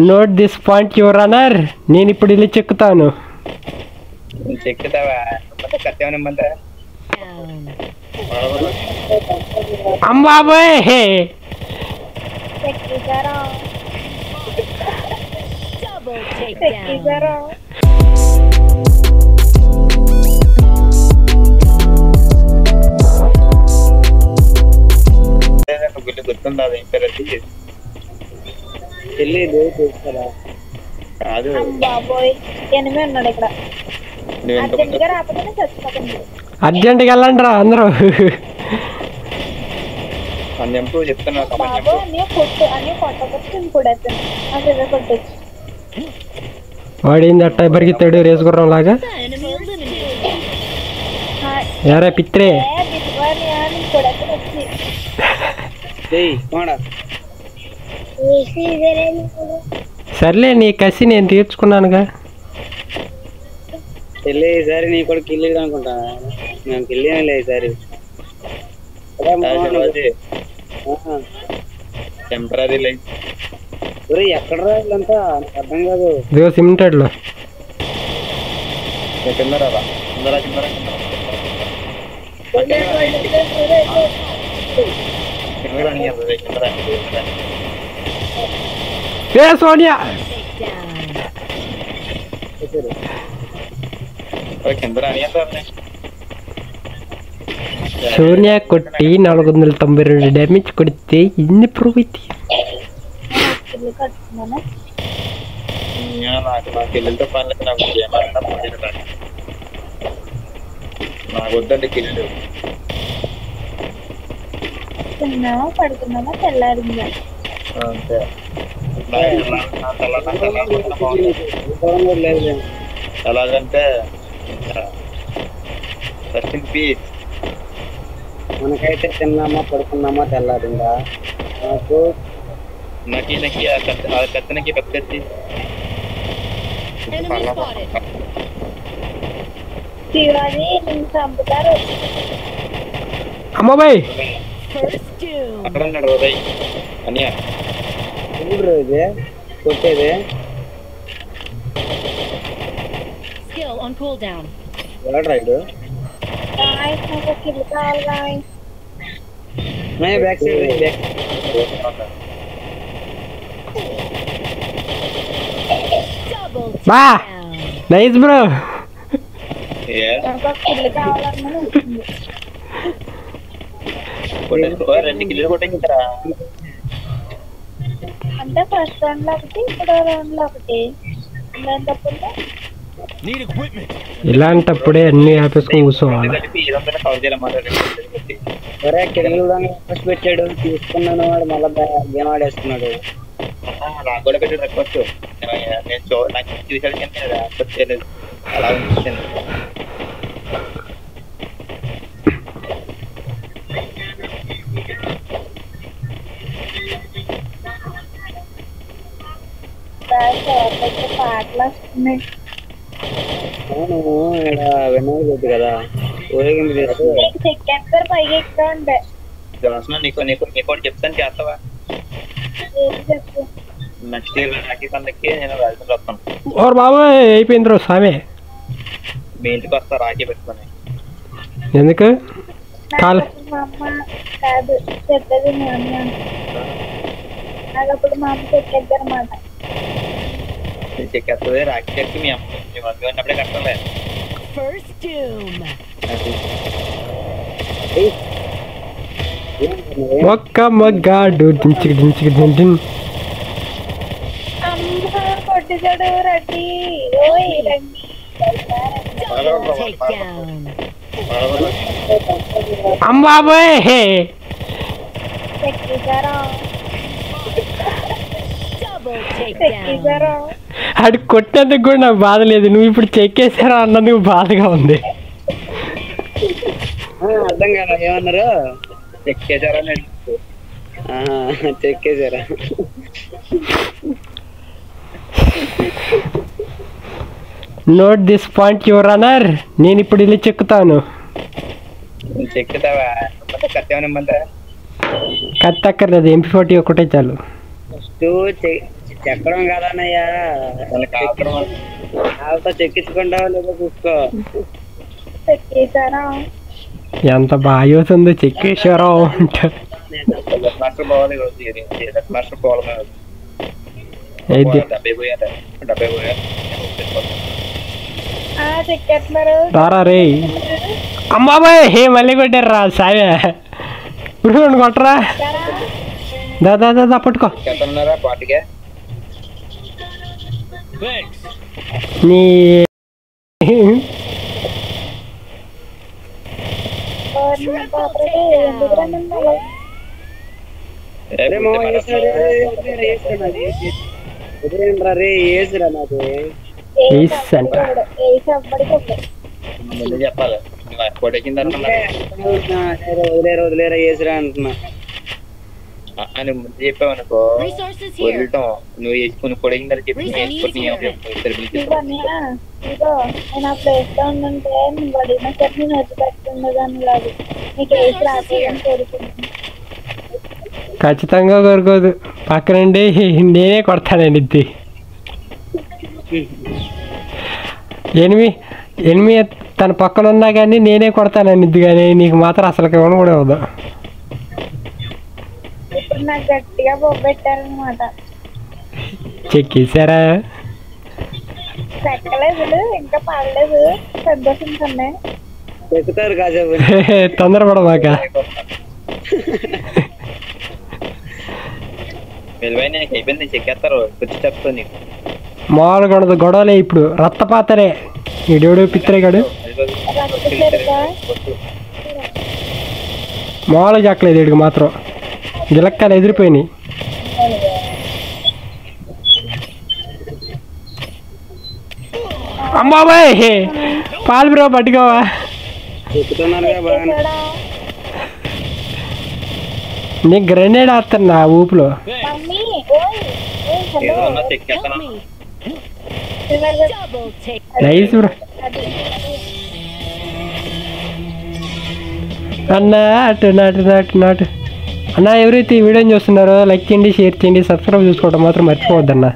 Note this point your runner. నేను ఇప్పుడు ఇల్లు చెక్కుతాను. చెక్కుతావా? అమ్మాబోయ్ గుర్తుందా? కాదు బాబోయ్ ఎనిమిది ఉన్నాడు ఇక్కడ. అర్జెంట్గా వెళ్ళండి రా అందరూ. చెప్తున్నా బాబు అని కొట్టు అని కొట్టకొచ్చి కొడేస్తాను. అదే కొట్టచ్చు. వాడింది అట్ట పరిగెత్తాడు రేసు గుర్రం లాగా. యారా పిత్రే సర్లే నీ కసి నేను తీర్చుకున్నానుగా. ఈసారి నీ కూడా కిల్లి అనుకుంటా. మేము కిల్లి ఈసారి టెంపరీ లైఫ్. ఎక్కడ రాదంతా అర్థం కాదు. సిమెంటెడ్ లో సోనియా సోనియా కొట్టి 492 డ్యామేజ్ కొడితే ఇన్ని ప్రూవ్ అయితే నాకు కిల్లుతో పని నాకు వద్దండి కిల్లు. పడుకున్నామా తెల్లారిందా? అంతే. ఎలాగంటే మనకైతే తిన్నామా పడుకున్నామా తెల్లారిందా. నాకు నకి కత్తనకి పక్కచ్చి శివాజీ నేను చంపుతారు. అమ్మాబాయ్ అక్కడ ఉన్నాడు ఉదయ్ అనియా రోజే కొట్టేదే. రైడ్ కిల్ కావాలి. బ్యాక్ సైడ్ బా నైస్ బ్రో. కిల్ కావాలన్నా 2 కిల్లు కొట్టేస్తారా అంటే ఫస్ట్ రౌండ్ లో ఒకటి ఇప్పుడు రౌండ్ లో ఒకటి. ఇలాంటప్పుడే అన్ని ఆపేసుకొని కూర్చోవాలి. పెట్టాడు తీసుకున్నాను వాడు మళ్ళీ గేమ్ ఆడేస్తున్నాడు. నాకు కూడా పెట్టాడు రిక్వెస్ట్. నాకు చూసాడు రిక్వెస్ట్ చేయలేదు. అలా అనిపించింది. పాటలు వస్తున్నాయి. వినాయక చవితి కదా ఊరేగింపు చెక్కేస్తారు పైకి ఎక్కువ ఉండే. నీకు చెప్తాను చేస్తావా? చెప్పు. నెక్స్ట్ ఇయర్ రాఖీ పండుగకి నేను రాజమండ్రి వస్తాను. ఓర్ బాబాయ్ అయిపోయింది రోజు సామే. మీ ఇంటికి వస్తా రాఖీ పెట్టుకొని. ఎందుకు మా అమ్మ కాదు చెప్పేది మీ అమ్మ. నాకు అప్పుడు మా అమ్మ చెక్కేద్దరు అన్నమాట. చెక్కేస్తుంది రాఖీ చెక్కి మీ అమ్మ ఉన్నప్పుడే కట్టలే. ఒక్క మగ్గాడు దించికి దించికి దించి కొట్టిచాడు రెడ్డి. ఓయ్ రండి అమ్మాబాయ్ చెక్కేశారా? అటు కొట్టేందుకు కూడా నాకు బాధ లేదు. నువ్వు ఇప్పుడు చెక్కేసారా అన్నందుకు బాధగా ఉంది. అర్థం కాదు ఏమన్నారు? చెక్కేసారా? చెక్కేసారా? Note this point your runner. నేను ఇప్పుడు ఇల్లు చెక్కుతాను. చెక్కుతావా? కత్తి అక్కర్లేదు. MP40 ఒకటే చాలు. ఫస్ట్ చెక్కడం కాదన్నయ్యా వాళ్ళతో చెక్కించుకుంటావా లేదో చూసుకో. చెక్కేసారా ఎంత బాగా అవుతుందో చెక్కేశ్వరరావు అంటే మాస్టర్ పోవాలి మాస్టర్ పోవాలి అయితే 70 పోయారు చెక్కేస్తున్నారు రారా రే అమ్మాబాయ్ హే మళ్ళీ కొట్టారు రా సాయ ఇప్పుడు కొట్టరా దా దా దా పట్టుకో చెప్తున్నారా పాటికే నీ చెప్పాలి కొట్టేసిన వదిలేరా వేసిరా అంటున్నా అని ముందు చెప్పావనుకో వదిలటం నువ్వు వేసుకుని కొడిగిన తర్వాత చెప్పి ఇదిగో నేను అప్పుడు వేస్తూ ఉందంటే నువ్వు అడిగిన సరే నేను వచ్చి పెట్టుకున్నదాన్ని కాదు నీకు వేసి రాకపోయాని కోరుకుంటున్నాను. ఖచ్చితంగా కోరుకోదు పక్కనండి నేనే కొడతానండి ఇది ఎనిమి తన పక్కన ఉన్నా కానీ నేనే కొడతానండి ఇది కానీ నీకు మాత్రం అసలు ఇవ్వను కూడా ఇవ్వదు. ఇప్పుడు నాకు గట్టిగా బొబ్బెట్టారనమాట. చెక్కేసారా చెక్కలేదు ఇంకా పడలేదు సంతోషించండి ఎక్కుతారు కాసేపు తొందరపడమాక అయిపోయింది చెక్కేస్తారు వచ్చి చెప్తాను నీకు మామూలుగా ఉండదు గొడవలే ఇప్పుడు రక్తపాతరే ఇడేడు పిత్రేగాడు మామూలుగా చెక్కలేదు వీడికి మాత్రం గిలక్కాలు ఎదిరిపోయినాయి. అమ్మాబాయ్ పాలు బ్రో పట్టుకోవా నీకు గ్రెనేడ్ వేస్తున్నా ఊపులో నైస్ బ్రో అన్నా అన్న ఎవరైతే ఈ వీడియోని చూస్తున్నారో లైక్ చేయండి షేర్ చేయండి సబ్స్క్రైబ్ చేసుకోవడం మాత్రం మర్చిపోవద్దన్నా.